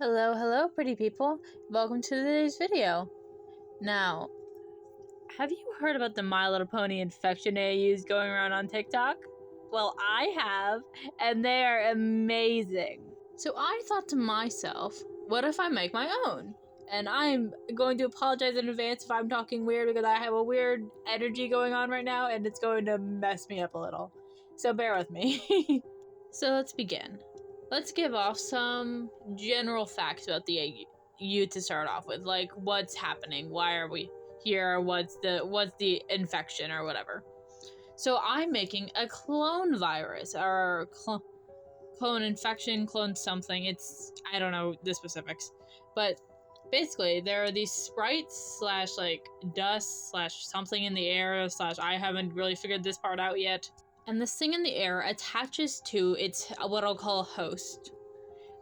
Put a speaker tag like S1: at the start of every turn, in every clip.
S1: Hello, pretty people. Welcome to today's video. Now, have you heard about the My Little Pony Infection AUs going around on TikTok? Well, I have, and they are amazing. So I thought to myself, what if I make my own? And I'm going to apologize in advance if I'm talking weird because I have a weird energy going on right now and it's going to mess me up a little. So bear with me. So let's begin. Let's give off some general facts about the AU to start off with, like what's happening, why are we here, what's the infection or whatever. So I'm making a clone virus or clone infection, clone something. I don't know the specifics, but basically there are these sprites slash like dust slash something in the air slash I haven't really figured this part out yet. And this thing in the air attaches to its what I'll call a host.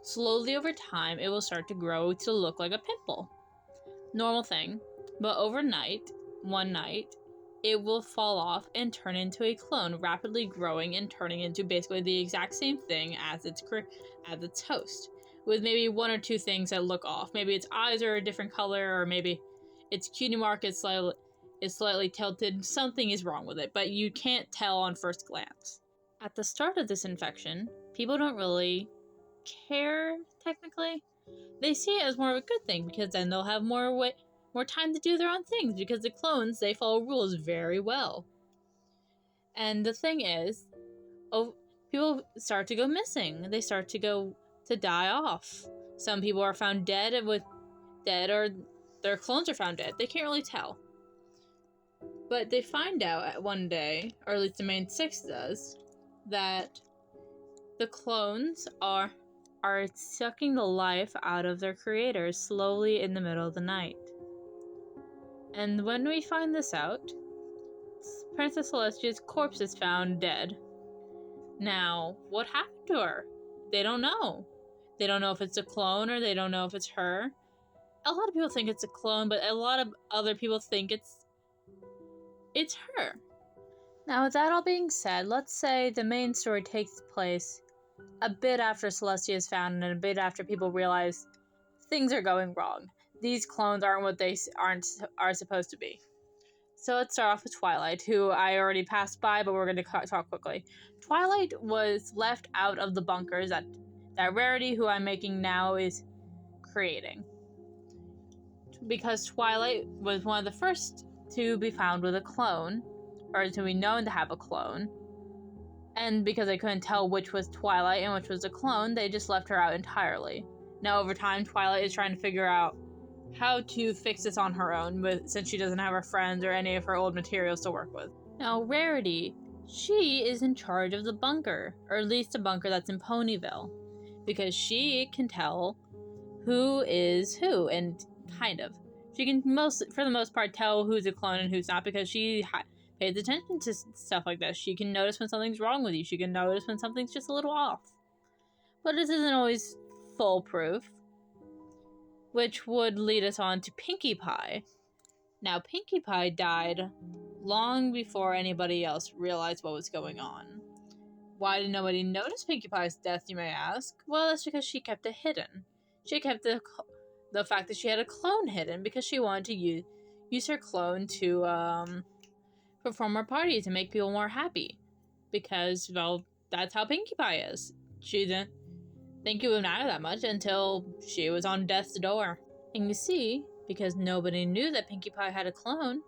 S1: Slowly over time, it will start to grow to look like a pimple. Normal thing, but overnight, one night, it will fall off and turn into a clone, rapidly growing and turning into basically the exact same thing as its host, with maybe one or two things that look off. Maybe its eyes are a different color, or maybe its cutie mark is slightly tilted. Something is wrong with it, but you can't tell on first glance. At the start of this infection, people don't really care, technically. They see it as more of a good thing because then they'll have more time to do their own things because the clones, they follow rules very well. And the thing is, people start to go missing. They start to die off. Some people are found dead or their clones are found dead. They can't really tell. But they find out one day, or at least the main six does, that the clones are sucking the life out of their creators slowly in the middle of the night. And when we find this out, Princess Celestia's corpse is found dead. Now, what happened to her? They don't know. They don't know if it's a clone or they don't know if it's her. A lot of people think it's a clone, but a lot of other people think it's her. Now, with that all being said, let's say the main story takes place a bit after Celestia is found and a bit after people realize things are going wrong. These clones aren't what they are supposed to be. So let's start off with Twilight, who I already passed by, but we're going to talk quickly. Twilight was left out of the bunkers that Rarity, who I'm making now, is creating. Because Twilight was one of the first to be found with a clone, or to be known to have a clone. And because they couldn't tell which was Twilight and which was a clone, they just left her out entirely. Now over time, Twilight is trying to figure out how to fix this on her own, since she doesn't have her friends or any of her old materials to work with. Now Rarity, she is in charge of the bunker, or at least the bunker that's in Ponyville, because she can tell who is who, and kind of. She can for the most part tell who's a clone and who's not because she pays attention to stuff like this. She can notice when something's wrong with you. She can notice when something's just a little off. But this isn't always foolproof, which would lead us on to Pinkie Pie. Now, Pinkie Pie died long before anybody else realized what was going on. Why did nobody notice Pinkie Pie's death, you may ask? Well, that's because she kept it hidden. She kept the fact that she had a clone hidden because she wanted to use her clone to perform her party to make people more happy. Because, well, that's how Pinkie Pie is. She didn't think it would matter that much until she was on death's door. And you see, because nobody knew that Pinkie Pie had a clone,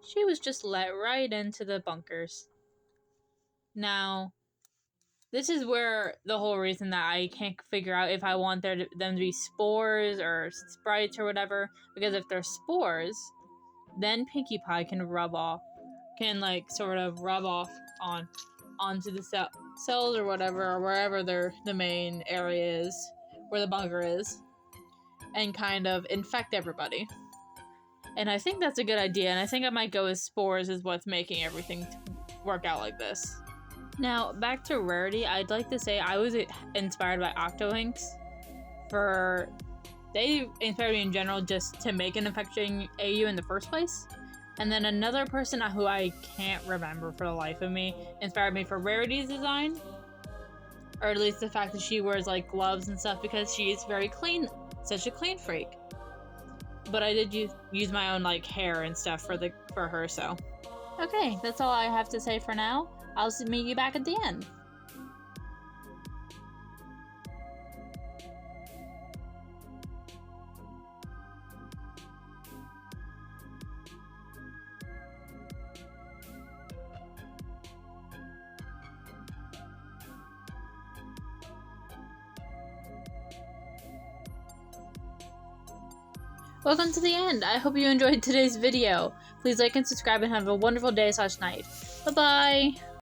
S1: she was just let right into the bunkers. Now, this is where the whole reason that I can't figure out if I want them to be spores or sprites or whatever. Because if they're spores, then Pinkie Pie can rub off onto the cells or whatever, or wherever the main area is, where the bunker is, and kind of infect everybody. And I think that's a good idea, and I think I might go with spores is what's making everything work out like this. Now, back to Rarity, I'd like to say I was inspired by Octoinks. They inspired me in general just to make an Infection AU in the first place. And then another person who I can't remember for the life of me inspired me for Rarity's design. Or at least the fact that she wears like gloves and stuff, because she is very clean, such a clean freak. But I did use my own like hair and stuff for her, so. Okay, that's all I have to say for now. I'll meet you back at the end. Welcome to the end. I hope you enjoyed today's video. Please like and subscribe and have a wonderful day/night. Bye-bye.